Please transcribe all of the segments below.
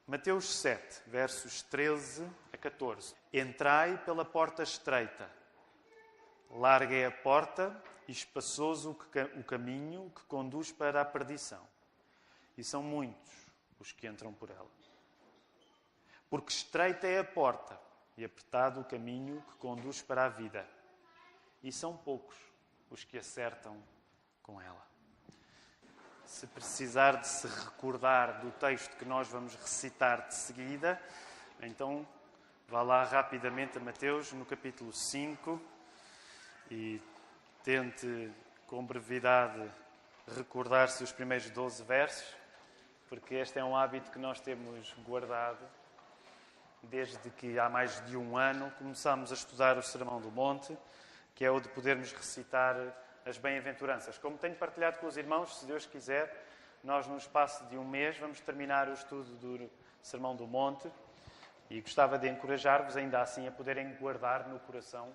Mateus 7, versos 13 a 14. Entrai pela porta estreita. Larga é a porta e espaçoso o caminho que conduz para a perdição. E são muitos os que entram por ela. Porque estreita é a porta e apertado o caminho que conduz para a vida. E são poucos os que acertam com ela. Se precisar de se recordar do texto que nós vamos recitar de seguida, então vá lá rapidamente a Mateus, no capítulo 5, e tente, com brevidade, recordar-se os primeiros 12 versos, porque este é um hábito que nós temos guardado desde que há mais de um ano começámos a estudar o Sermão do Monte, que é o de podermos recitar as bem-aventuranças. Como tenho partilhado com os irmãos, se Deus quiser, nós no espaço de um mês vamos terminar o estudo do Sermão do Monte e gostava de encorajar-vos ainda assim a poderem guardar no coração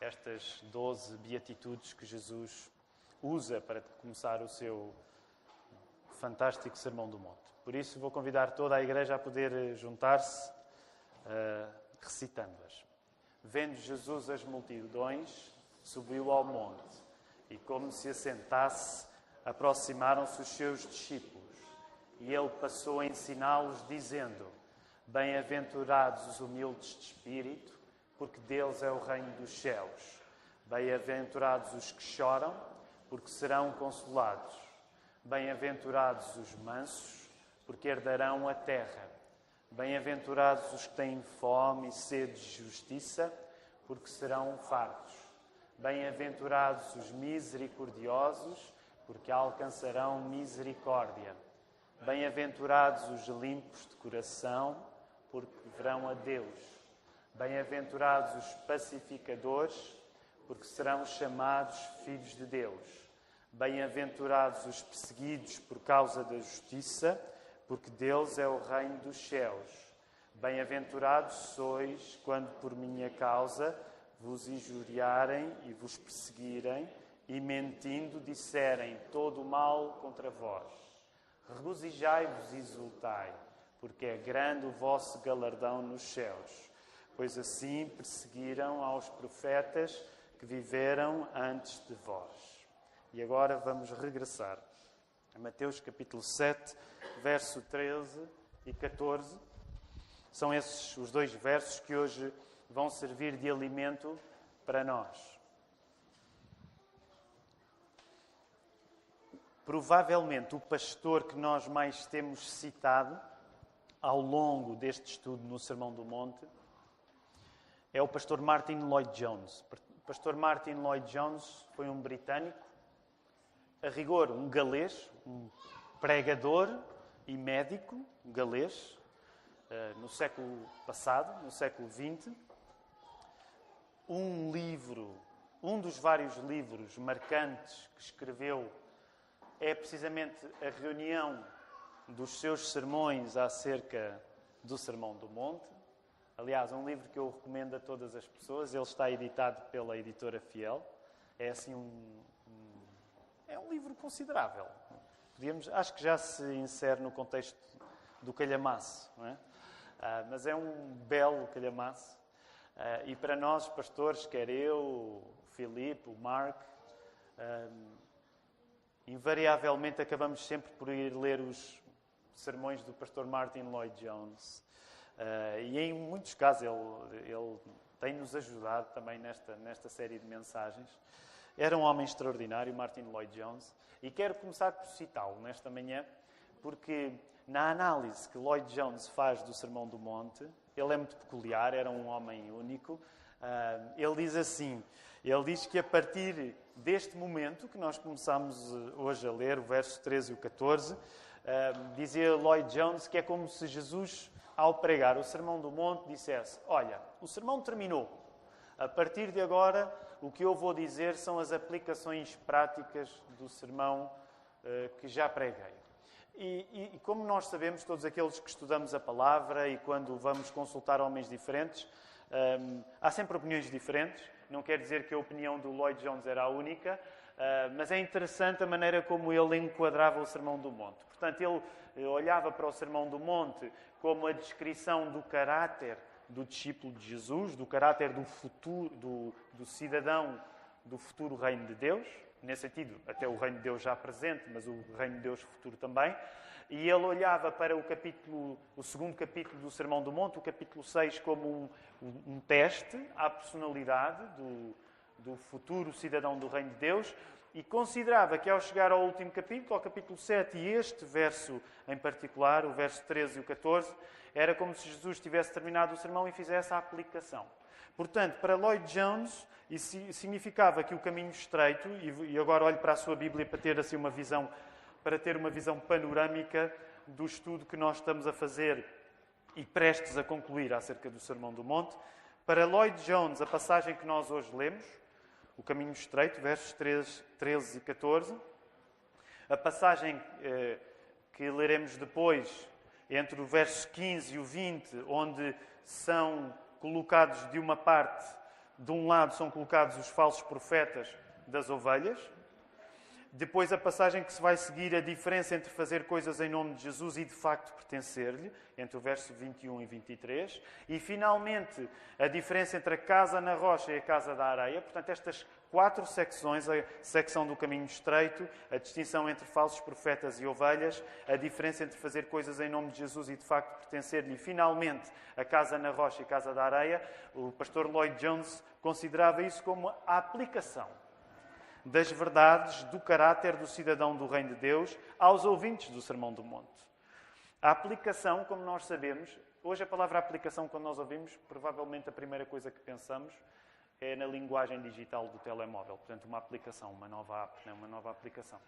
estas 12 beatitudes que Jesus usa para começar o seu fantástico Sermão do Monte. Por isso vou convidar toda a igreja a poder juntar-se recitando-as. Vendo Jesus as multidões, subiu ao monte. E como se assentasse, aproximaram-se os seus discípulos. E ele passou a ensiná-los, dizendo: Bem-aventurados os humildes de espírito, porque deles é o reino dos céus. Bem-aventurados os que choram, porque serão consolados. Bem-aventurados os mansos, porque herdarão a terra. Bem-aventurados os que têm fome e sede de justiça, porque serão fartos. Bem-aventurados os misericordiosos, porque alcançarão misericórdia. Bem-aventurados os limpos de coração, porque verão a Deus. Bem-aventurados os pacificadores, porque serão chamados filhos de Deus. Bem-aventurados os perseguidos por causa da justiça, porque deles é o reino dos céus. Bem-aventurados sois quando por minha causa vos injuriarem e vos perseguirem, e mentindo disserem todo o mal contra vós. Regozijai-vos e exultai, porque é grande o vosso galardão nos céus, pois assim perseguiram aos profetas que viveram antes de vós. E agora vamos regressar a Mateus capítulo 7, verso 13 e 14. São esses os dois versos que hoje vão servir de alimento para nós. Provavelmente o pastor que nós mais temos citado ao longo deste estudo no Sermão do Monte é o pastor Martyn Lloyd-Jones. O pastor Martyn Lloyd-Jones foi um britânico, a rigor um galês, um pregador e médico galês, no século passado, no século XX. Um dos vários livros marcantes que escreveu é precisamente a reunião dos seus sermões acerca do Sermão do Monte. Aliás, um livro que eu recomendo a todas as pessoas. Ele está editado pela editora Fiel. É assim é um livro considerável. Acho que já se insere no contexto do calhamaço, não é? Mas é um belo calhamaço. E para nós, pastores, quer eu, o Filipe, o Mark, invariavelmente acabamos sempre por ir ler os sermões do pastor Martyn Lloyd-Jones. E em muitos casos ele tem-nos ajudado também nesta série de mensagens. Era um homem extraordinário, Martyn Lloyd-Jones, e quero começar por citá-lo nesta manhã, porque na análise que Lloyd-Jones faz do Sermão do Monte, ele é muito peculiar, era um homem único. Ele diz assim, ele diz que a partir deste momento que nós começamos hoje a ler, o verso 13 e o 14, dizia Lloyd-Jones que é como se Jesus, ao pregar o Sermão do Monte, dissesse: olha, o sermão terminou. A partir de agora, o que eu vou dizer são as aplicações práticas do sermão que já preguei. E como nós sabemos, todos aqueles que estudamos a palavra e quando vamos consultar homens diferentes, há sempre opiniões diferentes. Não quer dizer que a opinião do Lloyd-Jones era a única, mas é interessante a maneira como ele enquadrava o Sermão do Monte. Portanto, ele olhava para o Sermão do Monte como a descrição do caráter do discípulo de Jesus, do caráter do futuro, do cidadão do futuro reino de Deus. Nesse sentido, até o reino de Deus já presente, mas o reino de Deus futuro também. E ele olhava para o segundo capítulo do Sermão do Monte, o capítulo 6, como um teste à personalidade do futuro cidadão do reino de Deus, e considerava que ao chegar ao último capítulo, ao capítulo 7, e este verso em particular, o verso 13 e o 14, era como se Jesus tivesse terminado o sermão e fizesse a aplicação. Portanto, para Lloyd Jones, isso significava que o caminho estreito, e agora olho para a sua Bíblia para ter assim uma visão panorâmica do estudo que nós estamos a fazer e prestes a concluir acerca do Sermão do Monte. Para Lloyd Jones, a passagem que nós hoje lemos, o caminho estreito, versos 13 e 14, a passagem que leremos depois, entre o verso 15 e o 20, onde são colocados de uma parte, de um lado são colocados os falsos profetas das ovelhas. Depois a passagem que se vai seguir, a diferença entre fazer coisas em nome de Jesus e de facto pertencer-lhe, entre o verso 21 e 23. E finalmente a diferença entre a casa na rocha e a casa da areia. Portanto, estas 4 secções, a secção do caminho estreito, a distinção entre falsos profetas e ovelhas, a diferença entre fazer coisas em nome de Jesus e de facto pertencer-lhe, e finalmente a casa na rocha e a casa da areia. O pastor Lloyd Jones considerava isso como a aplicação das verdades do caráter do cidadão do Reino de Deus aos ouvintes do Sermão do Monte. A aplicação, como nós sabemos, hoje a palavra aplicação, quando nós ouvimos, provavelmente a primeira coisa que pensamos é na linguagem digital do telemóvel. Portanto, uma aplicação, uma nova app, uma nova aplicação.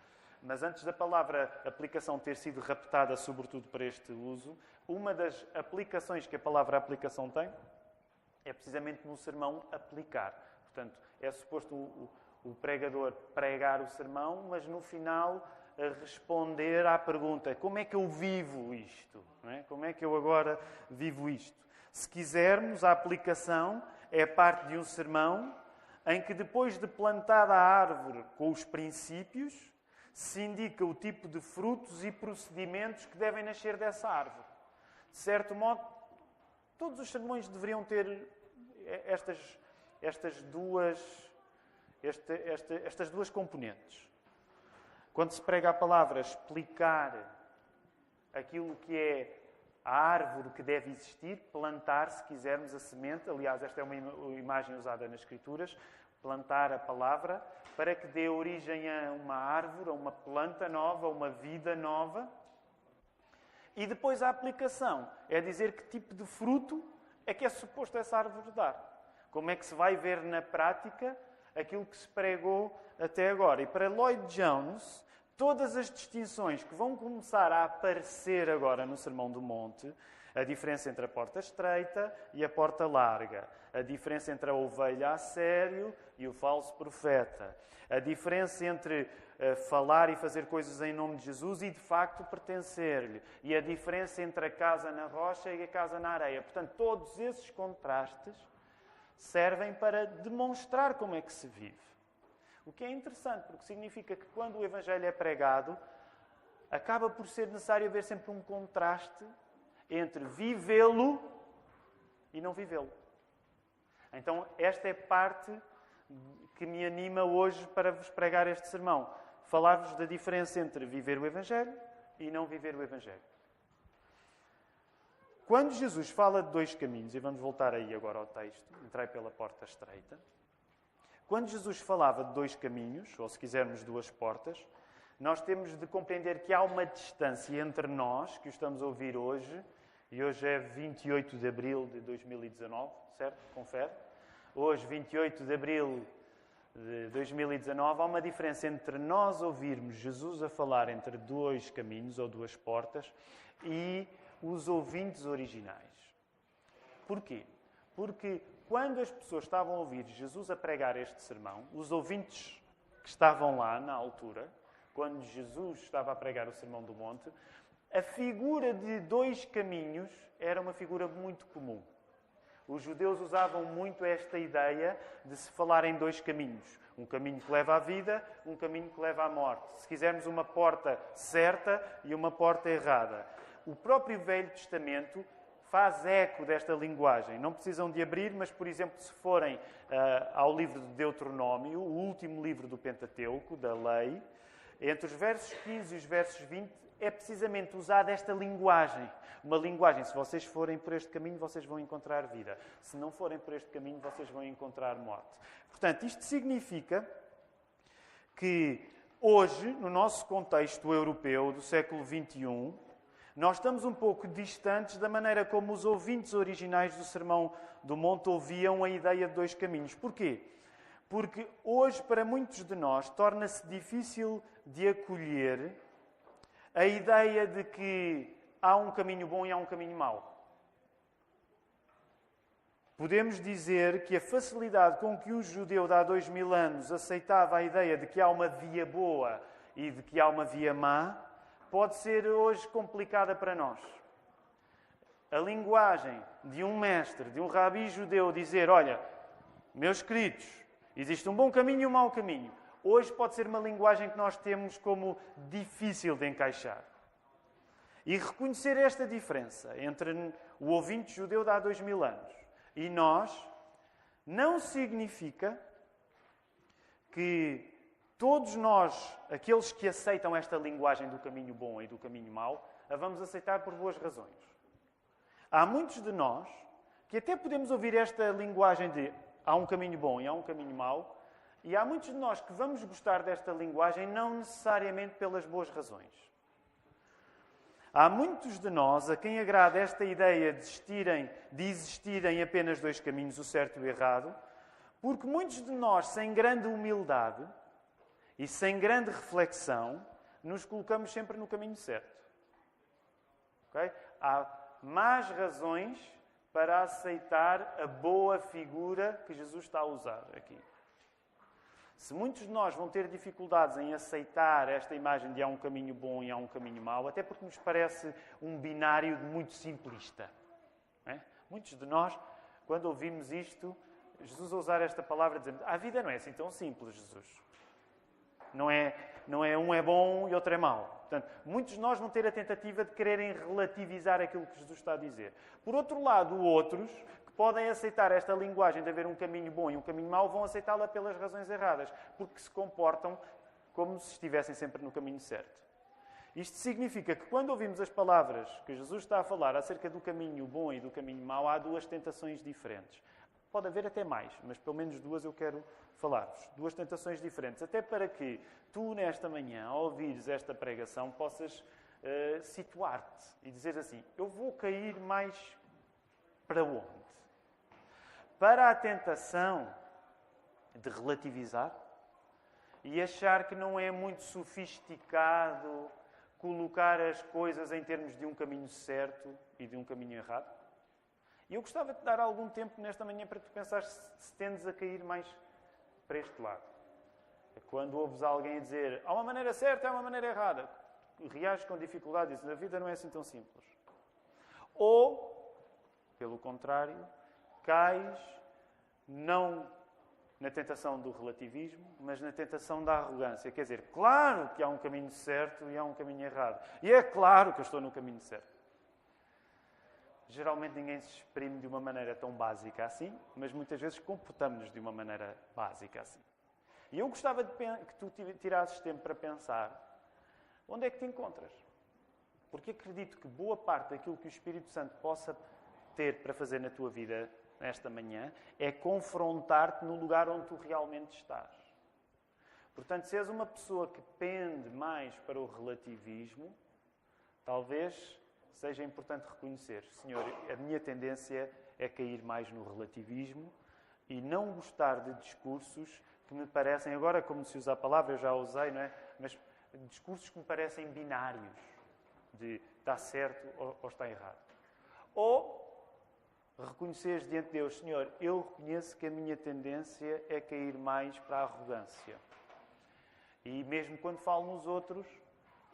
Mas antes da palavra aplicação ter sido raptada, sobretudo para este uso, uma das aplicações que a palavra aplicação tem é precisamente no sermão aplicar. Portanto, é suposto o pregador pregar o sermão, mas no final responder à pergunta: como é que eu vivo isto? Não é? Como é que eu agora vivo isto? Se quisermos, a aplicação é parte de um sermão em que, depois de plantada a árvore com os princípios, se indica o tipo de frutos e procedimentos que devem nascer dessa árvore. De certo modo, todos os sermões deveriam ter estas duas componentes. Quando se prega a palavra explicar aquilo que é a árvore que deve existir, plantar, se quisermos, a semente. Aliás, esta é uma imagem usada nas Escrituras. Plantar a palavra para que dê origem a uma árvore, a uma planta nova, a uma vida nova. E depois a aplicação é dizer que tipo de fruto é que é suposto essa árvore dar. Como é que se vai ver na prática aquilo que se pregou até agora. E para Lloyd Jones, todas as distinções que vão começar a aparecer agora no Sermão do Monte, a diferença entre a porta estreita e a porta larga, a diferença entre a ovelha a sério e o falso profeta, a diferença entre falar e fazer coisas em nome de Jesus e de facto pertencer-lhe, e a diferença entre a casa na rocha e a casa na areia. Portanto, todos esses contrastes servem para demonstrar como é que se vive. O que é interessante, porque significa que quando o Evangelho é pregado, acaba por ser necessário haver sempre um contraste entre vivê-lo e não vivê-lo. Então, esta é parte que me anima hoje para vos pregar este sermão. Falar-vos da diferença entre viver o Evangelho e não viver o Evangelho. Quando Jesus fala de 2 caminhos, e vamos voltar aí agora ao texto, entrai pela porta estreita. Quando Jesus falava de 2 caminhos, ou se quisermos 2 portas, nós temos de compreender que há uma distância entre nós, que o estamos a ouvir hoje, e hoje é 28 de abril de 2019, certo? Confere? Hoje, 28 de abril de 2019, há uma diferença entre nós ouvirmos Jesus a falar entre 2 caminhos, ou 2 portas, e os ouvintes originais. Porquê? Porque quando as pessoas estavam a ouvir Jesus a pregar este sermão, os ouvintes que estavam lá na altura, quando Jesus estava a pregar o Sermão do Monte, a figura de 2 caminhos era uma figura muito comum. Os judeus usavam muito esta ideia de se falar em 2 caminhos. Um caminho que leva à vida, um caminho que leva à morte. Se quisermos uma porta certa e uma porta errada. O próprio Velho Testamento faz eco desta linguagem. Não precisam de abrir, mas, por exemplo, se forem ao livro de Deuteronômio, o último livro do Pentateuco, da Lei, entre os versos 15 e os versos 20, é precisamente usada esta linguagem. Uma linguagem, se vocês forem por este caminho, vocês vão encontrar vida. Se não forem por este caminho, vocês vão encontrar morte. Portanto, isto significa que hoje, no nosso contexto europeu do século XXI, nós estamos um pouco distantes da maneira como os ouvintes originais do Sermão do Monte ouviam a ideia de dois caminhos. Porquê? Porque hoje, para muitos de nós, torna-se difícil de acolher a ideia de que há um caminho bom e há um caminho mau. Podemos dizer que a facilidade com que o judeu de há 2000 anos aceitava a ideia de que há uma via boa e de que há uma via má, pode ser hoje complicada para nós. A linguagem de um mestre, de um rabi judeu, dizer, olha, meus queridos, existe um bom caminho e um mau caminho. Hoje pode ser uma linguagem que nós temos como difícil de encaixar. E reconhecer esta diferença entre o ouvinte judeu de há 2000 anos e nós não significa que todos nós, aqueles que aceitam esta linguagem do caminho bom e do caminho mau, a vamos aceitar por boas razões. Há muitos de nós que até podemos ouvir esta linguagem de há um caminho bom e há um caminho mau, e há muitos de nós que vamos gostar desta linguagem não necessariamente pelas boas razões. Há muitos de nós a quem agrada esta ideia de existirem apenas dois caminhos, o certo e o errado, porque muitos de nós, sem grande humildade e sem grande reflexão, nos colocamos sempre no caminho certo. Okay? Há más razões para aceitar a boa figura que Jesus está a usar aqui. Se muitos de nós vão ter dificuldades em aceitar esta imagem de há um caminho bom e há um caminho mau, até porque nos parece um binário muito simplista. Não é? Muitos de nós, quando ouvimos isto, Jesus a usar esta palavra, dizendo a vida não é assim tão simples, Jesus. Não é um é bom e outro é mau. Portanto, muitos de nós vão ter a tentativa de quererem relativizar aquilo que Jesus está a dizer. Por outro lado, outros que podem aceitar esta linguagem de haver um caminho bom e um caminho mau, vão aceitá-la pelas razões erradas, porque se comportam como se estivessem sempre no caminho certo. Isto significa que quando ouvimos as palavras que Jesus está a falar acerca do caminho bom e do caminho mau, há duas tentações diferentes. Pode haver até mais, mas pelo menos duas eu quero falar-vos. Duas tentações diferentes. Até para que tu, nesta manhã, ao ouvires esta pregação, possas situar-te e dizer assim, eu vou cair mais para onde? Para a tentação de relativizar e achar que não é muito sofisticado colocar as coisas em termos de um caminho certo e de um caminho errado. E eu gostava de te dar algum tempo nesta manhã para tu pensar se tendes a cair mais para este lado. É quando ouves alguém a dizer há uma maneira certa, há uma maneira errada, reages com dificuldade e dizes a vida não é assim tão simples. Ou, pelo contrário, cais não na tentação do relativismo, mas na tentação da arrogância. Quer dizer, claro que há um caminho certo e há um caminho errado. E é claro que eu estou no caminho certo. Geralmente ninguém se exprime de uma maneira tão básica assim, mas muitas vezes comportamos-nos de uma maneira básica assim. E eu gostava que tu tirasses tempo para pensar onde é que te encontras. Porque acredito que boa parte daquilo que o Espírito Santo possa ter para fazer na tua vida nesta manhã é confrontar-te no lugar onde tu realmente estás. Portanto, se és uma pessoa que pende mais para o relativismo, talvez seja importante reconhecer, Senhor, a minha tendência é cair mais no relativismo e não gostar de discursos que me parecem, agora como se usa a palavra, eu já a usei, não é? Mas discursos que me parecem binários, de está certo ou está errado. Ou reconheceres diante de Deus, Senhor, eu reconheço que a minha tendência é cair mais para a arrogância. E mesmo quando falo nos outros,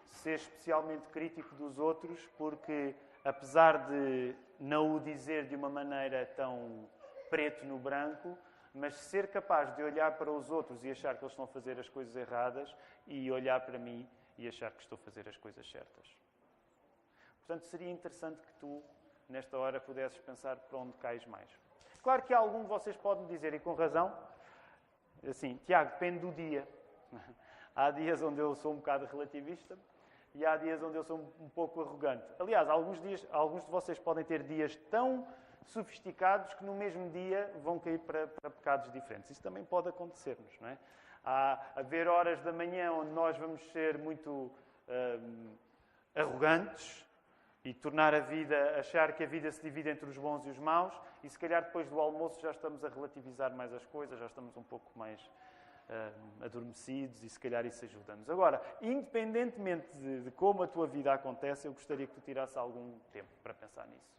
ser especialmente crítico dos outros, porque apesar de não o dizer de uma maneira tão preto no branco, mas ser capaz de olhar para os outros e achar que eles estão a fazer as coisas erradas e olhar para mim e achar que estou a fazer as coisas certas. Portanto, seria interessante que tu, nesta hora, pudesses pensar para onde cais mais. Claro que algum de vocês pode me dizer, e com razão, assim, Tiago, depende do dia. Há dias onde eu sou um bocado relativista e há dias onde eu sou um pouco arrogante. Aliás, alguns de vocês podem ter dias tão sofisticados que no mesmo dia vão cair para pecados diferentes. Isso também pode acontecer-nos, não é? Há haver horas da manhã onde nós vamos ser muito arrogantes e tornar achar que a vida se divide entre os bons e os maus, e se calhar depois do almoço já estamos a relativizar mais as coisas, já estamos um pouco mais adormecidos e se calhar isso ajuda-nos. Agora, independentemente de como a tua vida acontece, eu gostaria que tu tirasses algum tempo para pensar nisso.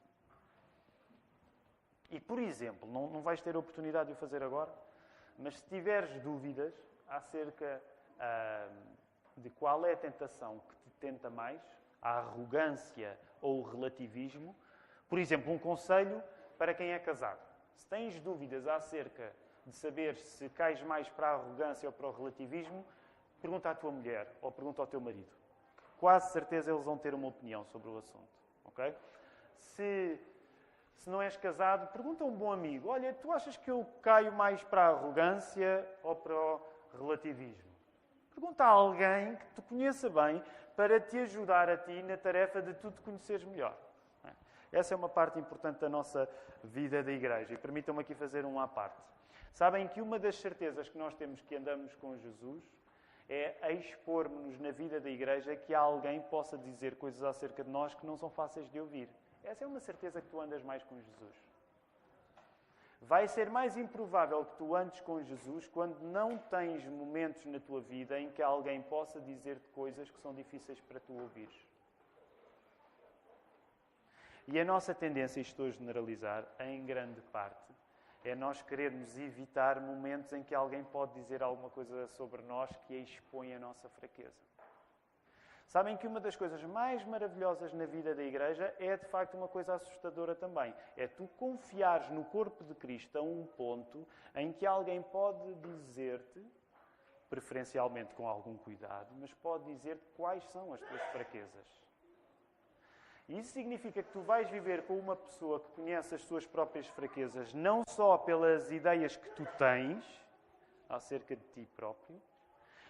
E, por exemplo, não vais ter a oportunidade de o fazer agora, mas se tiveres dúvidas acerca de qual é a tentação que te tenta mais, a arrogância ou o relativismo, por exemplo, um conselho para quem é casado. Se tens dúvidas acerca de saber se cais mais para a arrogância ou para o relativismo, pergunta à tua mulher ou pergunta ao teu marido. Quase certeza eles vão ter uma opinião sobre o assunto. Okay? Se não és casado, pergunta a um bom amigo. Olha, tu achas que eu caio mais para a arrogância ou para o relativismo? Pergunta a alguém que te conheça bem para te ajudar a ti na tarefa de tu te conheceres melhor. Essa é uma parte importante da nossa vida da igreja. E permitam-me aqui fazer um à parte. Sabem que uma das certezas que nós temos que andamos com Jesus é expor-nos na vida da igreja que alguém possa dizer coisas acerca de nós que não são fáceis de ouvir. Essa é uma certeza que tu andas mais com Jesus. Vai ser mais improvável que tu andes com Jesus quando não tens momentos na tua vida em que alguém possa dizer-te coisas que são difíceis para tu ouvires. E a nossa tendência, isto estou a generalizar, em grande parte, é nós querermos evitar momentos em que alguém pode dizer alguma coisa sobre nós que expõe a nossa fraqueza. Sabem que uma das coisas mais maravilhosas na vida da igreja é, de facto, uma coisa assustadora também. É tu confiares no corpo de Cristo a um ponto em que alguém pode dizer-te, preferencialmente com algum cuidado, mas pode dizer-te quais são as tuas fraquezas. E isso significa que tu vais viver com uma pessoa que conhece as suas próprias fraquezas, não só pelas ideias que tu tens acerca de ti próprio,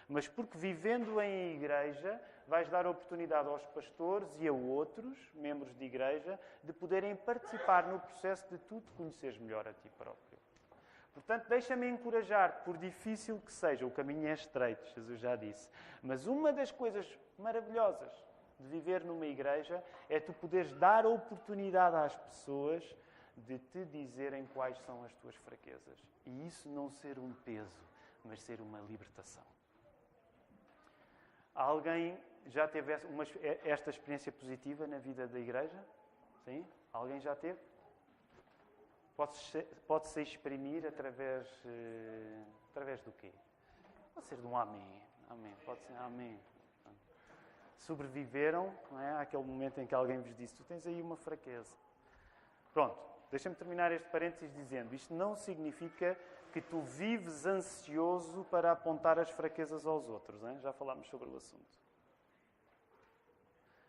mas porque vivendo em igreja vais dar oportunidade aos pastores e a outros, membros de igreja, de poderem participar no processo de tu te conheceres melhor a ti próprio. Portanto, deixa-me encorajar, por difícil que seja, o caminho é estreito, Jesus já disse, mas uma das coisas maravilhosas de viver numa igreja é tu poderes dar a oportunidade às pessoas de te dizerem quais são as tuas fraquezas. E isso não ser um peso, mas ser uma libertação. Alguém já teve esta experiência positiva na vida da igreja? Sim? Alguém já teve? Pode-se exprimir através do quê? Pode ser de um amém. Amém. Pode ser amém. Sobreviveram, não é? Àquele momento em que alguém vos disse, tu tens aí uma fraqueza. Pronto, deixa-me terminar este parênteses dizendo, isto não significa que tu vives ansioso para apontar as fraquezas aos outros, não é? Já falámos sobre o assunto.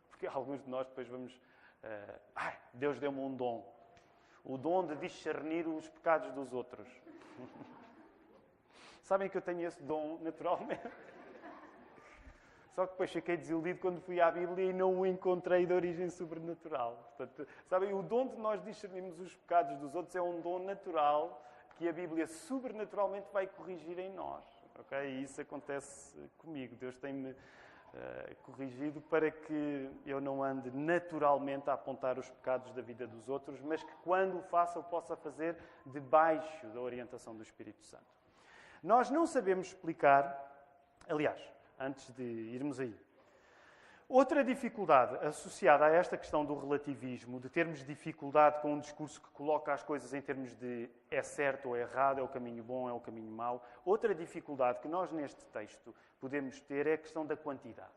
Porque alguns de nós depois vamos, Deus deu-me um dom. O dom de discernir os pecados dos outros. Sabem que eu tenho esse dom naturalmente? Só que depois fiquei desiludido quando fui à Bíblia e não o encontrei de origem sobrenatural. Portanto, sabem, o dom de nós discernirmos os pecados dos outros é um dom natural que a Bíblia sobrenaturalmente vai corrigir em nós. Okay? E isso acontece comigo. Deus tem-me corrigido para que eu não ande naturalmente a apontar os pecados da vida dos outros, mas que quando o faça, eu possa fazer debaixo da orientação do Espírito Santo. Nós não sabemos explicar, aliás, antes de irmos aí. Outra dificuldade associada a esta questão do relativismo, de termos dificuldade com um discurso que coloca as coisas em termos de é certo ou é errado, é o caminho bom, é o caminho mau. Outra dificuldade que nós neste texto podemos ter é a questão da quantidade.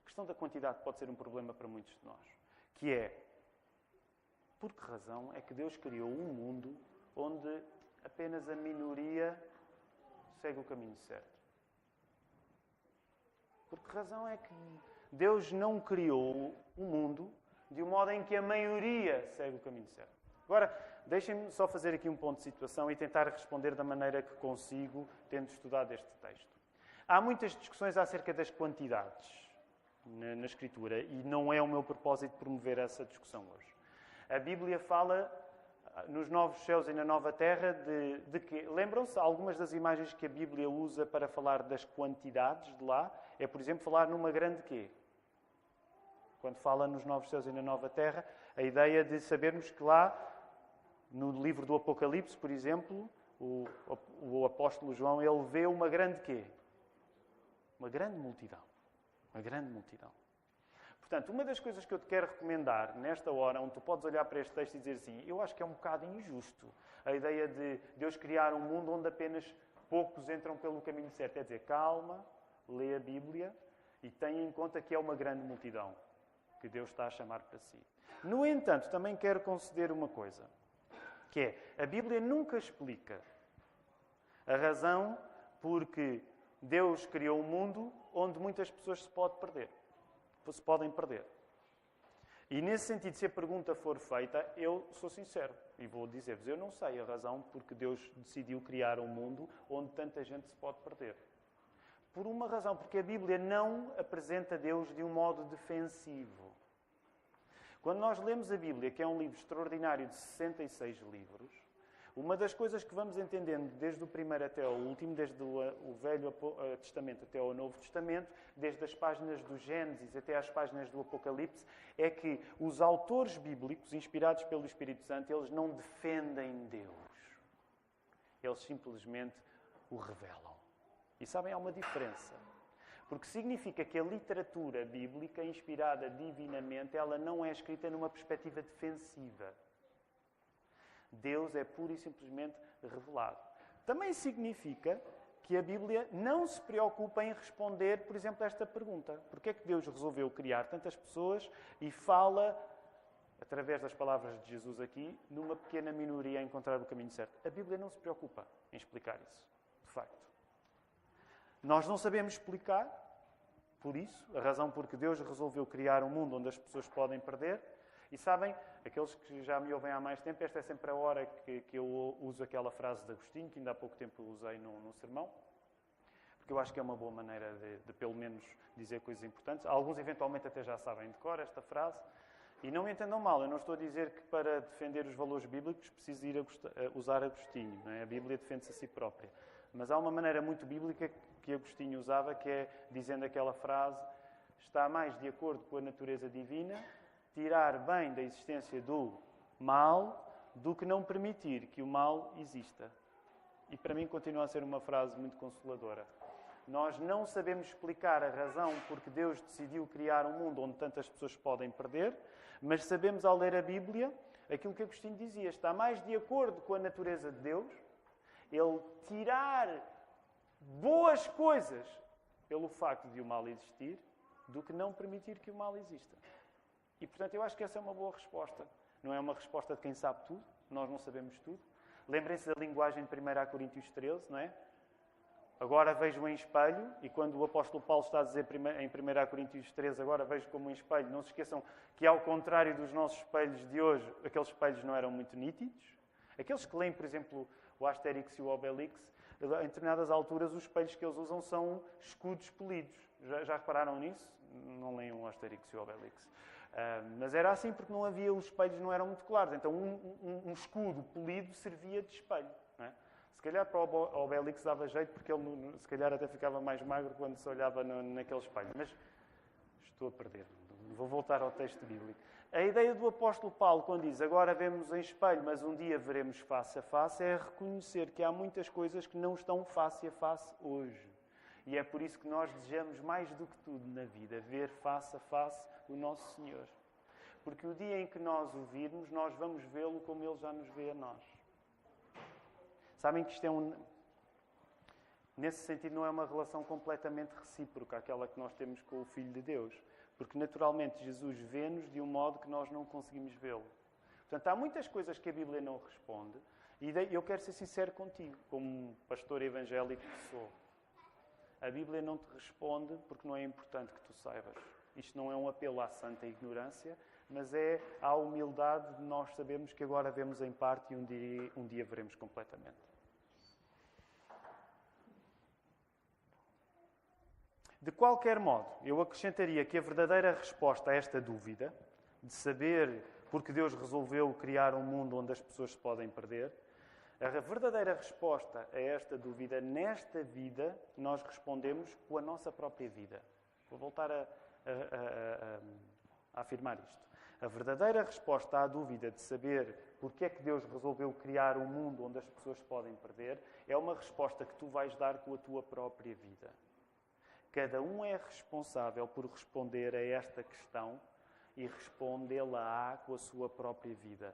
A questão da quantidade pode ser um problema para muitos de nós. Que é, por que razão é que Deus criou um mundo onde apenas a minoria segue o caminho certo. Por que razão é que Deus não criou o mundo de um modo em que a maioria segue o caminho certo? Agora, deixem-me só fazer aqui um ponto de situação e tentar responder da maneira que consigo, tendo estudado este texto. Há muitas discussões acerca das quantidades na Escritura e não é o meu propósito promover essa discussão hoje. A Bíblia fala nos novos céus e na nova terra de que... Lembram-se algumas das imagens que a Bíblia usa para falar das quantidades de lá? É, por exemplo, falar numa grande quê? Quando fala nos novos céus e na nova terra, a ideia de sabermos que lá, no livro do Apocalipse, por exemplo, o apóstolo João, ele vê uma grande quê? Uma grande multidão. Uma grande multidão. Portanto, uma das coisas que eu te quero recomendar nesta hora, onde tu podes olhar para este texto e dizer assim, eu acho que é um bocado injusto a ideia de Deus criar um mundo onde apenas poucos entram pelo caminho certo. É dizer, calma, lê a Bíblia e tenha em conta que é uma grande multidão que Deus está a chamar para si. No entanto, também quero conceder uma coisa, que é, a Bíblia nunca explica a razão porque Deus criou um mundo onde muitas pessoas se podem perder. E nesse sentido, se a pergunta for feita, eu sou sincero e vou dizer-vos, eu não sei a razão porque Deus decidiu criar um mundo onde tanta gente se pode perder. Por uma razão, porque a Bíblia não apresenta Deus de um modo defensivo. Quando nós lemos a Bíblia, que é um livro extraordinário de 66 livros, uma das coisas que vamos entendendo desde o primeiro até o último, desde o Velho Testamento até o Novo Testamento, desde as páginas do Gênesis até às páginas do Apocalipse, é que os autores bíblicos, inspirados pelo Espírito Santo, eles não defendem Deus. Eles simplesmente o revelam. E sabem, há uma diferença. Porque significa que a literatura bíblica, inspirada divinamente, ela não é escrita numa perspectiva defensiva. Deus é pura e simplesmente revelado. Também significa que a Bíblia não se preocupa em responder, por exemplo, a esta pergunta. Porquê é que Deus resolveu criar tantas pessoas e fala, através das palavras de Jesus aqui, numa pequena minoria a encontrar o caminho certo? A Bíblia não se preocupa em explicar isso, de facto. Nós não sabemos explicar, por isso, a razão porque Deus resolveu criar um mundo onde as pessoas podem perder. E sabem, aqueles que já me ouvem há mais tempo, esta é sempre a hora que eu uso aquela frase de Agostinho, que ainda há pouco tempo usei num sermão, porque eu acho que é uma boa maneira de pelo menos, dizer coisas importantes. Alguns, eventualmente, até já sabem de cor esta frase. E não me entendam mal, eu não estou a dizer que para defender os valores bíblicos preciso ir usar Agostinho. Não é? A Bíblia defende-se a si própria. Mas há uma maneira muito bíblica que Agostinho usava, que é, dizendo aquela frase, está mais de acordo com a natureza divina tirar bem da existência do mal do que não permitir que o mal exista. E para mim continua a ser uma frase muito consoladora. Nós não sabemos explicar a razão porque Deus decidiu criar um mundo onde tantas pessoas podem perder, mas sabemos ao ler a Bíblia aquilo que Agostinho dizia, está mais de acordo com a natureza de Deus, ele tirar boas coisas pelo facto de o mal existir, do que não permitir que o mal exista. E, portanto, eu acho que essa é uma boa resposta. Não é uma resposta de quem sabe tudo. Nós não sabemos tudo. Lembrem-se da linguagem de 1 Coríntios 13, não é? Agora vejo em espelho, e quando o apóstolo Paulo está a dizer em 1 Coríntios 13, agora vejo como em espelho, não se esqueçam que, ao contrário dos nossos espelhos de hoje, aqueles espelhos não eram muito nítidos. Aqueles que leem, por exemplo, o Asterix e o Obelix, em determinadas alturas, os espelhos que eles usam são escudos polidos. Já repararam nisso? Não leiam o Asterix e o Obelix. Mas era assim porque não havia, os espelhos não eram muito claros. Então um escudo polido servia de espelho. Não é? Se calhar para o Obelix dava jeito porque ele se calhar até ficava mais magro quando se olhava naquele espelho. Mas estou a perder. Vou voltar ao texto bíblico. A ideia do apóstolo Paulo, quando diz agora vemos em espelho, mas um dia veremos face a face, é reconhecer que há muitas coisas que não estão face a face hoje. E é por isso que nós desejamos mais do que tudo na vida, ver face a face o nosso Senhor. Porque o dia em que nós o virmos, nós vamos vê-lo como Ele já nos vê a nós. Sabem que isto é nesse sentido não é uma relação completamente recíproca, aquela que nós temos com o Filho de Deus. Porque naturalmente Jesus vê-nos de um modo que nós não conseguimos vê-lo. Portanto, há muitas coisas que a Bíblia não responde e eu quero ser sincero contigo, como um pastor evangélico que sou. A Bíblia não te responde porque não é importante que tu saibas. Isto não é um apelo à santa ignorância, mas é à humildade de nós sabermos que agora vemos em parte e um dia veremos completamente. De qualquer modo, eu acrescentaria que a verdadeira resposta a esta dúvida, de saber porque Deus resolveu criar um mundo onde as pessoas se podem perder, a verdadeira resposta a esta dúvida, nesta vida, nós respondemos com a nossa própria vida. Vou voltar a afirmar isto. A verdadeira resposta à dúvida de saber porque é que Deus resolveu criar um mundo onde as pessoas se podem perder, é uma resposta que tu vais dar com a tua própria vida. Cada um é responsável por responder a esta questão e respondê-la com a sua própria vida.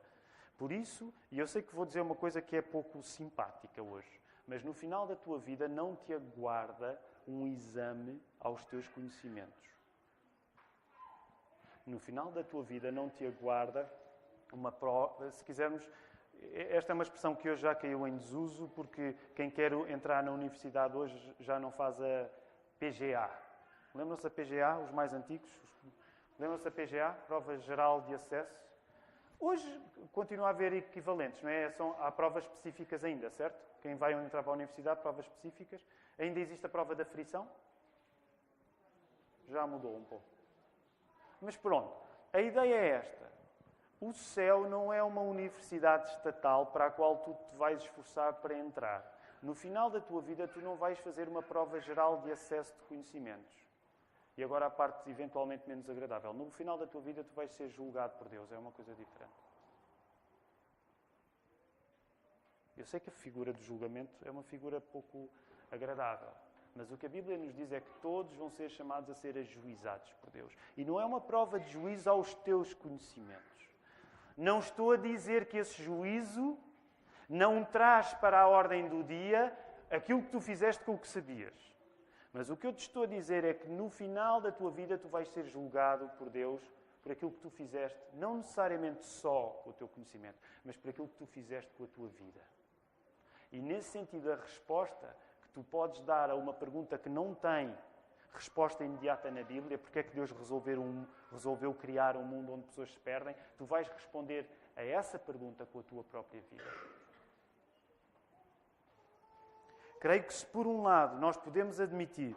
Por isso, e eu sei que vou dizer uma coisa que é pouco simpática hoje, mas no final da tua vida não te aguarda um exame aos teus conhecimentos. No final da tua vida não te aguarda uma prova, se quisermos, esta é uma expressão que hoje já caiu em desuso, porque quem quer entrar na universidade hoje já não faz a PGA. Lembram-se da PGA, os mais antigos? Lembram-se da PGA, Prova Geral de Acesso? Hoje continua a haver equivalentes, não é? Há provas específicas ainda, certo? Quem vai entrar para a universidade, provas específicas. Ainda existe a prova da frição? Já mudou um pouco. Mas pronto, a ideia é esta. O céu não é uma universidade estatal para a qual tu te vais esforçar para entrar. No final da tua vida, tu não vais fazer uma prova geral de acesso de conhecimentos. E agora a parte eventualmente menos agradável. No final da tua vida, tu vais ser julgado por Deus. É uma coisa diferente. Eu sei que a figura do julgamento é uma figura pouco agradável. Mas o que a Bíblia nos diz é que todos vão ser chamados a ser ajuizados por Deus. E não é uma prova de juízo aos teus conhecimentos. Não estou a dizer que esse juízo não traz para a ordem do dia aquilo que tu fizeste com o que sabias. Mas o que eu te estou a dizer é que no final da tua vida tu vais ser julgado por Deus por aquilo que tu fizeste, não necessariamente só com o teu conhecimento, mas por aquilo que tu fizeste com a tua vida. E nesse sentido, a resposta que tu podes dar a uma pergunta que não tem resposta imediata na Bíblia, porque é que Deus resolveu criar um mundo onde pessoas se perdem, tu vais responder a essa pergunta com a tua própria vida. Creio que se por um lado nós podemos admitir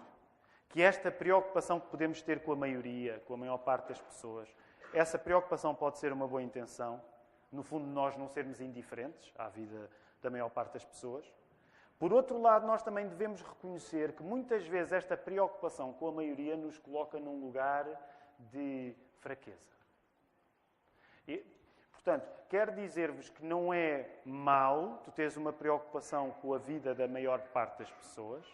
que esta preocupação que podemos ter com a maioria, com a maior parte das pessoas, essa preocupação pode ser uma boa intenção, no fundo nós não sermos indiferentes à vida da maior parte das pessoas. Por outro lado, nós também devemos reconhecer que muitas vezes esta preocupação com a maioria nos coloca num lugar de fraqueza. E, portanto, quero dizer-vos que não é mau tu teres uma preocupação com a vida da maior parte das pessoas,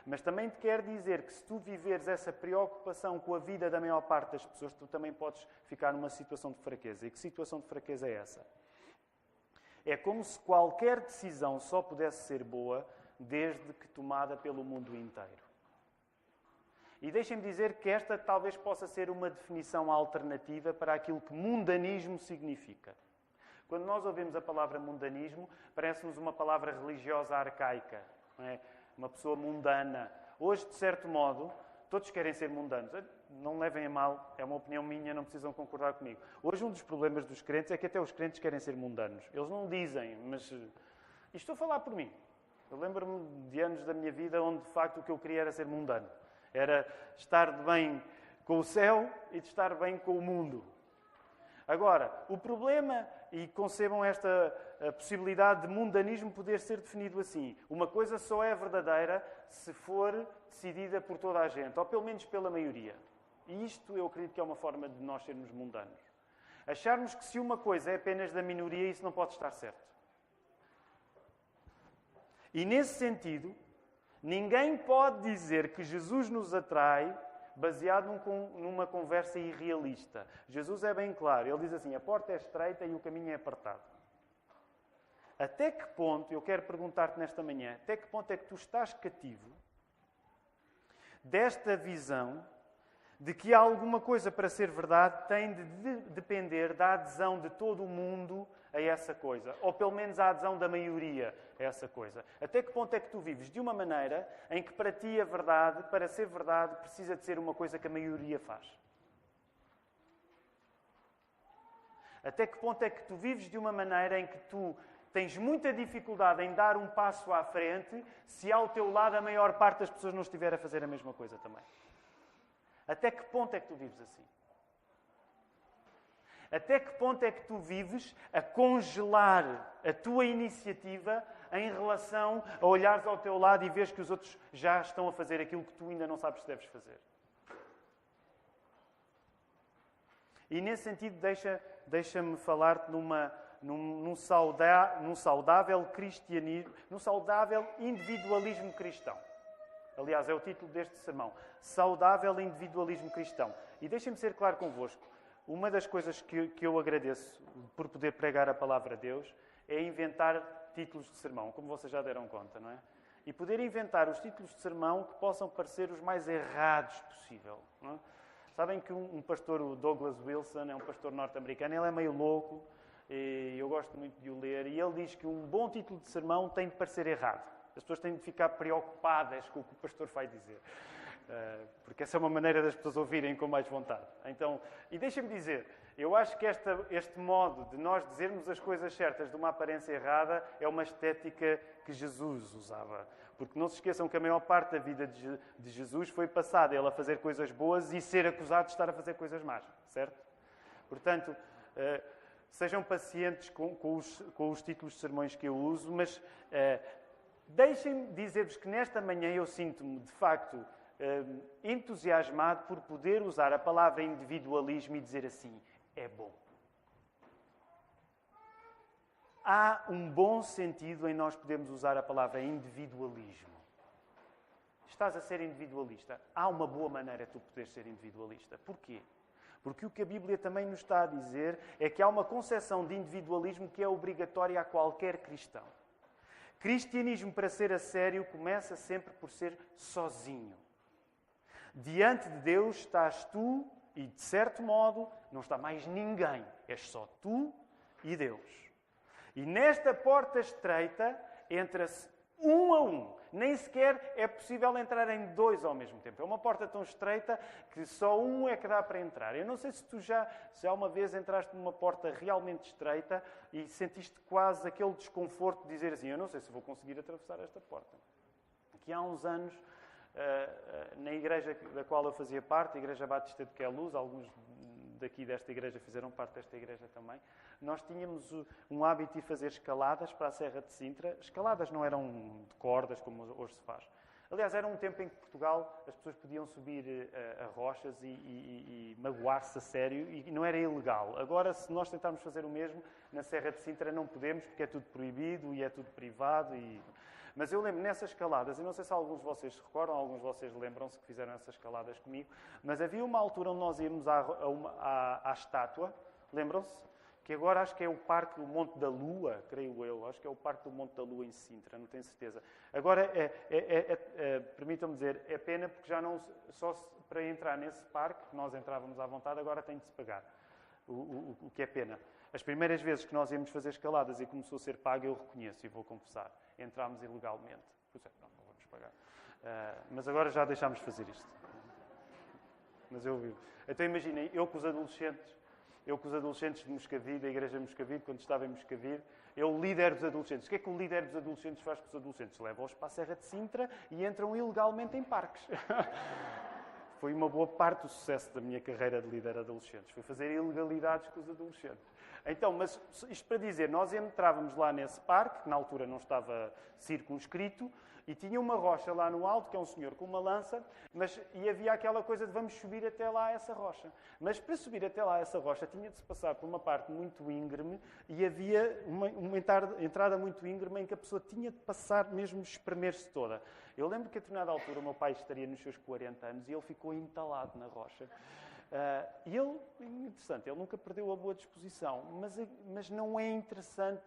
mas também te quero dizer que se tu viveres essa preocupação com a vida da maior parte das pessoas, tu também podes ficar numa situação de fraqueza. E que situação de fraqueza é essa? É como se qualquer decisão só pudesse ser boa desde que tomada pelo mundo inteiro. E deixem-me dizer que esta talvez possa ser uma definição alternativa para aquilo que mundanismo significa. Quando nós ouvimos a palavra mundanismo, parece-nos uma palavra religiosa arcaica, não é? Uma pessoa mundana. Hoje, de certo modo, todos querem ser mundanos. Não levem a mal, é uma opinião minha, não precisam concordar comigo. Hoje um dos problemas dos crentes é que até os crentes querem ser mundanos. Eles não dizem, mas... E estou a falar por mim. Eu lembro-me de anos da minha vida onde, de facto, o que eu queria era ser mundano. Era estar de bem com o céu e de estar bem com o mundo. Agora, o problema, e concebam esta possibilidade de mundanismo poder ser definido assim. Uma coisa só é verdadeira se for decidida por toda a gente, ou pelo menos pela maioria. E isto eu acredito que é uma forma de nós sermos mundanos. Acharmos que se uma coisa é apenas da minoria, isso não pode estar certo. E nesse sentido, ninguém pode dizer que Jesus nos atrai baseado numa conversa irrealista. Jesus é bem claro. Ele diz assim, a porta é estreita e o caminho é apertado. Até que ponto, eu quero perguntar-te nesta manhã, até que ponto é que tu estás cativo desta visão de que alguma coisa para ser verdade tem de depender da adesão de todo o mundo a essa coisa, ou pelo menos a adesão da maioria a essa coisa. Até que ponto é que tu vives de uma maneira em que para ti a verdade, para ser verdade, precisa de ser uma coisa que a maioria faz? Até que ponto é que tu vives de uma maneira em que tu tens muita dificuldade em dar um passo à frente se ao teu lado a maior parte das pessoas não estiver a fazer a mesma coisa também? Até que ponto é que tu vives assim? Até que ponto é que tu vives a congelar a tua iniciativa em relação a olhares ao teu lado e vês que os outros já estão a fazer aquilo que tu ainda não sabes se deves fazer? E nesse sentido, deixa-me falar-te num saudável cristianismo, num saudável individualismo cristão. Aliás, é o título deste sermão. Saudável individualismo cristão. E deixem-me ser claro convosco. Uma das coisas que eu agradeço por poder pregar a palavra de Deus é inventar títulos de sermão, como vocês já deram conta, não é? E poder inventar os títulos de sermão que possam parecer os mais errados possível. Não é? Sabem que um pastor, o Douglas Wilson, é um pastor norte-americano, ele é meio louco, e eu gosto muito de o ler, e ele diz que um bom título de sermão tem de parecer errado. As pessoas têm de ficar preocupadas com o que o pastor vai dizer. Porque essa é uma maneira das pessoas ouvirem com mais vontade. Então, e deixem-me dizer, eu acho que este modo de nós dizermos as coisas certas de uma aparência errada é uma estética que Jesus usava. Porque não se esqueçam que a maior parte da vida de Jesus foi passada ele a fazer coisas boas e ser acusado de estar a fazer coisas más. Certo? Portanto, sejam pacientes com os títulos de sermões que eu uso, mas deixem-me dizer-vos que nesta manhã eu sinto-me, de facto, entusiasmado por poder usar a palavra individualismo e dizer assim, é bom. Há um bom sentido em nós podermos usar a palavra individualismo. Estás a ser individualista. Há uma boa maneira de tu poderes ser individualista. Porquê? Porque o que a Bíblia também nos está a dizer é que há uma concepção de individualismo que é obrigatória a qualquer cristão. Cristianismo, para ser a sério, começa sempre por ser sozinho. Diante de Deus estás tu e, de certo modo, não está mais ninguém. És só tu e Deus. E nesta porta estreita entra-se um a um. Nem sequer é possível entrar em dois ao mesmo tempo. É uma porta tão estreita que só um é que dá para entrar. Eu não sei se tu já uma vez entraste numa porta realmente estreita e sentiste quase aquele desconforto de dizer assim, eu não sei se vou conseguir atravessar esta porta. Aqui há uns anos, na igreja da qual eu fazia parte, a Igreja Batista de Queluz, alguns daqui desta igreja fizeram parte desta igreja também, nós tínhamos um hábito de fazer escaladas para a Serra de Sintra. Escaladas não eram de cordas, como hoje se faz. Aliás, era um tempo em que Portugal as pessoas podiam subir a rochas e magoar-se a sério e não era ilegal. Agora, se nós tentarmos fazer o mesmo, na Serra de Sintra não podemos porque é tudo proibido e é tudo privado. Mas eu lembro nessas escaladas, eu não sei se alguns de vocês se recordam, alguns de vocês lembram-se que fizeram essas escaladas comigo, mas havia uma altura onde nós íamos à estátua, lembram-se? Que agora acho que é o Parque do Monte da Lua, creio eu, acho que é o Parque do Monte da Lua em Sintra, não tenho certeza. Agora, permitam-me dizer, é pena porque já não, só para entrar nesse parque, nós entrávamos à vontade, agora tem de se pagar, o que é pena. As primeiras vezes que nós íamos fazer escaladas e começou a ser pago, eu reconheço e vou confessar. Entrámos ilegalmente. Pois é, não vamos pagar. Mas agora já deixámos de fazer isto. Mas eu vivo. Então imaginem, eu com os adolescentes de Moscavide, da Igreja de Moscavide, quando estava em Moscavide, eu líder dos adolescentes. O que é que o líder dos adolescentes faz com os adolescentes? Leva-os para a Serra de Sintra e entram ilegalmente em parques. Foi uma boa parte do sucesso da minha carreira de líder de adolescentes. Foi fazer ilegalidades com os adolescentes. Então, mas isto para dizer, nós entrávamos lá nesse parque, que na altura não estava circunscrito, e tinha uma rocha lá no alto, que é um senhor com uma lança, e havia aquela coisa de vamos subir até lá a essa rocha. Mas para subir até lá a essa rocha tinha de se passar por uma parte muito íngreme e havia uma entrada muito íngreme em que a pessoa tinha de passar mesmo, espremer-se toda. Eu lembro que a determinada altura o meu pai estaria nos seus 40 anos e ele ficou entalado na rocha. E ele, interessante, ele nunca perdeu a boa disposição, mas não é interessante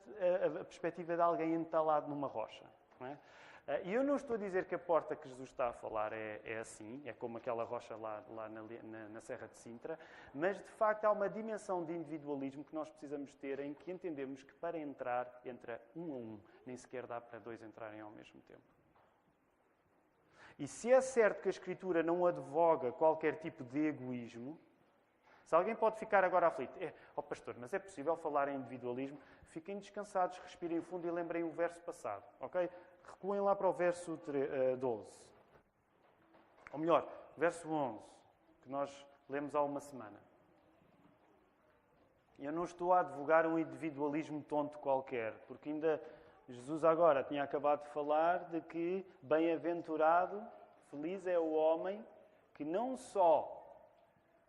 a perspectiva de alguém entalado numa rocha. Não é? E eu não estou a dizer que a porta que Jesus está a falar é assim, é como aquela rocha lá na Serra de Sintra, mas de facto há uma dimensão de individualismo que nós precisamos ter em que entendemos que para entrar, entra um a um, nem sequer dá para dois entrarem ao mesmo tempo. E se é certo que a Escritura não advoga qualquer tipo de egoísmo, se alguém pode ficar agora aflito, pastor, mas é possível falar em individualismo? Fiquem descansados, respirem fundo e lembrem o verso passado, ok? Recuem lá para o verso 12. Ou melhor, verso 11, que nós lemos há uma semana. Eu não estou a advogar um individualismo tonto qualquer, porque ainda Jesus agora tinha acabado de falar de que bem-aventurado, feliz é o homem que não só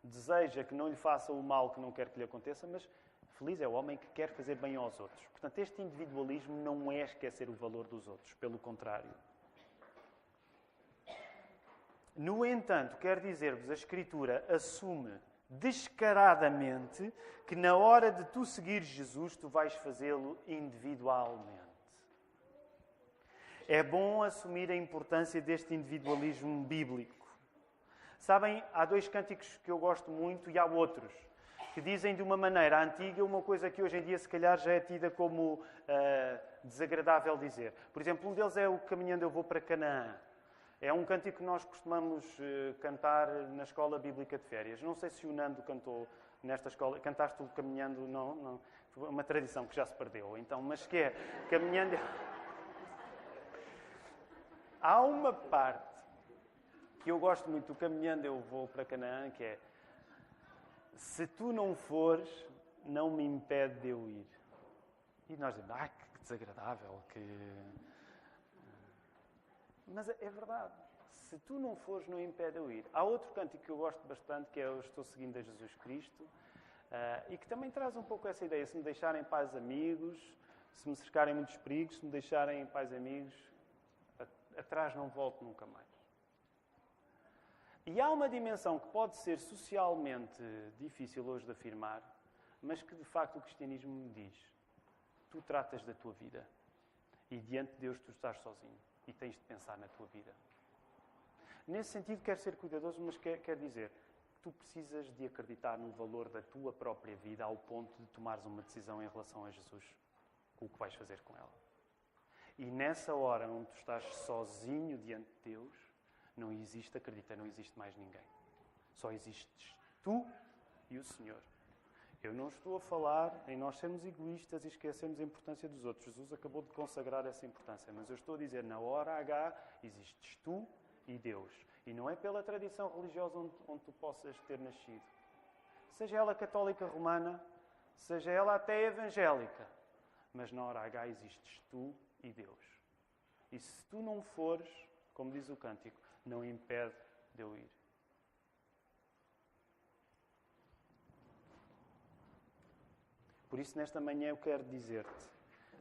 deseja que não lhe faça o mal que não quer que lhe aconteça, mas feliz é o homem que quer fazer bem aos outros. Portanto, este individualismo não é esquecer o valor dos outros, pelo contrário. No entanto, quero dizer-vos, a Escritura assume descaradamente que na hora de tu seguir Jesus, tu vais fazê-lo individualmente. É bom assumir a importância deste individualismo bíblico. Sabem, há dois cânticos que eu gosto muito e há outros que dizem de uma maneira antiga uma coisa que hoje em dia se calhar já é tida como desagradável dizer. Por exemplo, um deles é o Caminhando Eu Vou para Canaã. É um cântico que nós costumamos cantar na escola bíblica de férias. Não sei se o Nando cantou nesta escola. Cantaste o Caminhando? Não. Foi uma tradição que já se perdeu. Então, mas que é Caminhando... Há uma parte que eu gosto muito do Caminhando Eu Vou para Canaã, que é: se tu não fores, não me impede de eu ir. E nós dizemos, que desagradável, Mas é verdade. Se tu não fores, não impede de eu ir. Há outro cântico que eu gosto bastante, que é Eu Estou Seguindo a Jesus Cristo, e que também traz um pouco essa ideia. Se me deixarem pais amigos, se me cercarem muitos perigos, se me deixarem pais amigos, atrás não volto nunca mais. E há uma dimensão que pode ser socialmente difícil hoje de afirmar, mas que de facto o cristianismo me diz. Tu tratas da tua vida e diante de Deus tu estás sozinho e tens de pensar na tua vida. Nesse sentido quero ser cuidadoso, mas quer dizer que tu precisas de acreditar no valor da tua própria vida ao ponto de tomares uma decisão em relação a Jesus, com o que vais fazer com ela. E nessa hora onde tu estás sozinho diante de Deus, não existe, acredita, não existe mais ninguém. Só existes tu e o Senhor. Eu não estou a falar em nós sermos egoístas e esquecermos a importância dos outros. Jesus acabou de consagrar essa importância. Mas eu estou a dizer, na hora H, existes tu e Deus. E não é pela tradição religiosa onde tu possas ter nascido. Seja ela católica romana, seja ela até evangélica. Mas na hora H existes tu e Deus. E se tu não fores, como diz o cântico, não impede de eu ir. Por isso, nesta manhã, eu quero dizer-te,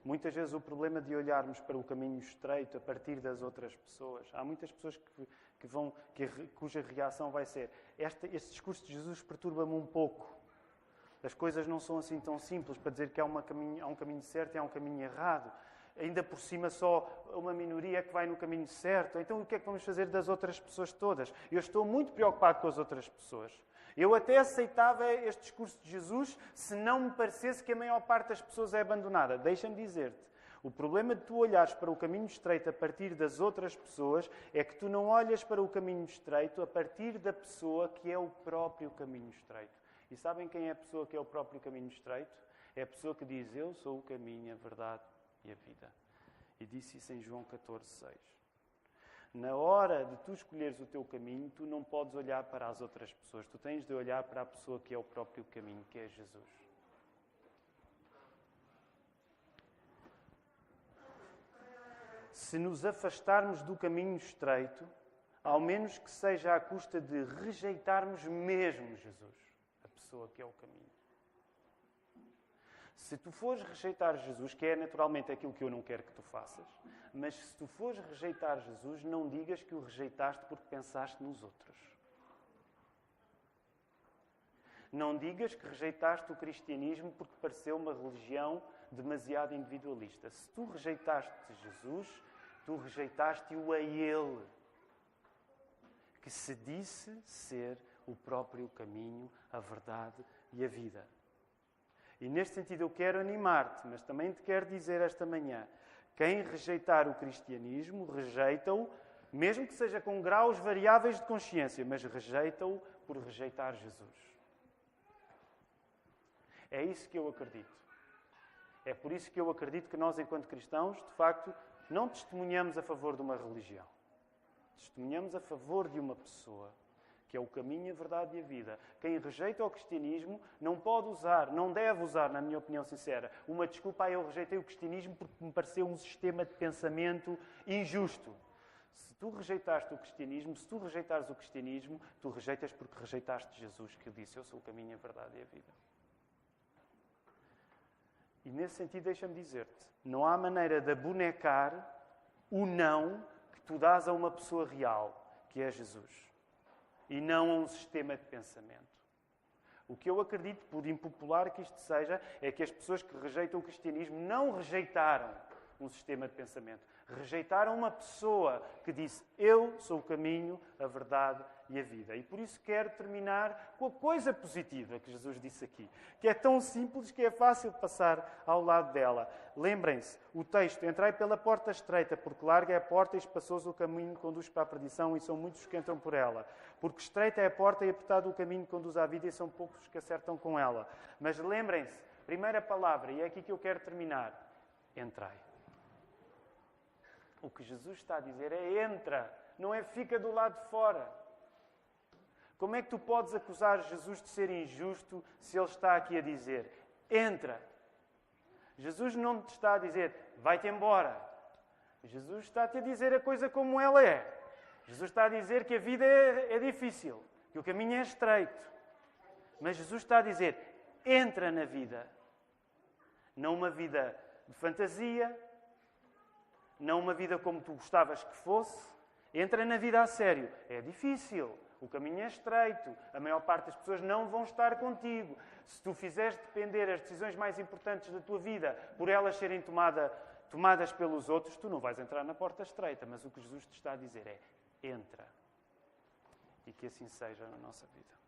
muitas vezes o problema de olharmos para o caminho estreito a partir das outras pessoas, há muitas pessoas cuja reação vai ser, este discurso de Jesus perturba-me um pouco. As coisas não são assim tão simples para dizer que há um caminho certo e há um caminho errado. Ainda por cima só uma minoria que vai no caminho certo. Então o que é que vamos fazer das outras pessoas todas? Eu estou muito preocupado com as outras pessoas. Eu até aceitava este discurso de Jesus se não me parecesse que a maior parte das pessoas é abandonada. Deixa-me dizer-te, o problema de tu olhares para o caminho estreito a partir das outras pessoas é que tu não olhas para o caminho estreito a partir da pessoa que é o próprio caminho estreito. E sabem quem é a pessoa que é o próprio caminho estreito? É a pessoa que diz, eu sou o caminho, a verdade e a vida. E disse isso em João 14,6. Na hora de tu escolheres o teu caminho, tu não podes olhar para as outras pessoas. Tu tens de olhar para a pessoa que é o próprio caminho, que é Jesus. Se nos afastarmos do caminho estreito, ao menos que seja à custa de rejeitarmos mesmo Jesus, a pessoa que é o caminho. Se tu fores rejeitar Jesus, que é naturalmente aquilo que eu não quero que tu faças, mas se tu fores rejeitar Jesus, não digas que o rejeitaste porque pensaste nos outros. Não digas que rejeitaste o cristianismo porque pareceu uma religião demasiado individualista. Se tu rejeitaste Jesus, Tu rejeitaste-o a Ele, que se disse ser o próprio caminho, a verdade e a vida. E neste sentido eu quero animar-te, mas também te quero dizer esta manhã, quem rejeitar o cristianismo, rejeita-o, mesmo que seja com graus variáveis de consciência, mas rejeita-o por rejeitar Jesus. É isso que eu acredito. É por isso que eu acredito que nós, enquanto cristãos, de facto, não testemunhamos a favor de uma religião. Testemunhamos a favor de uma pessoa, que é o caminho, a verdade e a vida. Quem rejeita o cristianismo não pode usar, não deve usar, na minha opinião sincera, uma desculpa, eu rejeitei o cristianismo porque me pareceu um sistema de pensamento injusto. Se tu rejeitaste o cristianismo, se tu rejeitares o cristianismo, tu rejeitas porque rejeitaste Jesus, que disse, eu sou o caminho, a verdade e a vida. E nesse sentido, deixa-me dizer-te, não há maneira de abonecar o não que tu dás a uma pessoa real, que é Jesus. E não a um sistema de pensamento. O que eu acredito, por impopular que isto seja, é que as pessoas que rejeitam o cristianismo não rejeitaram um sistema de pensamento. Rejeitaram uma pessoa que disse, eu sou o caminho, a verdade e a vida. E por isso quero terminar com a coisa positiva que Jesus disse aqui, que é tão simples que é fácil de passar ao lado dela. Lembrem-se, o texto, entrai pela porta estreita, porque larga é a porta e espaçoso o caminho que conduz para a perdição, e são muitos que entram por ela. Porque estreita é a porta e apertado o caminho que conduz à vida, e são poucos que acertam com ela. Mas lembrem-se, primeira palavra, e é aqui que eu quero terminar, entrai. O que Jesus está a dizer é entra, não é fica do lado de fora. Como é que tu podes acusar Jesus de ser injusto se Ele está aqui a dizer entra? Jesus não te está a dizer vai-te embora. Jesus está-te a dizer a coisa como ela é. Jesus está a dizer que a vida é difícil, que o caminho é estreito. Mas Jesus está a dizer entra na vida. Não uma vida de fantasia, não uma vida como tu gostavas que fosse. Entra na vida a sério. É difícil. O caminho é estreito. A maior parte das pessoas não vão estar contigo. Se tu fizeres depender as decisões mais importantes da tua vida por elas serem tomadas pelos outros, tu não vais entrar na porta estreita. Mas o que Jesus te está a dizer é entra. E que assim seja na nossa vida.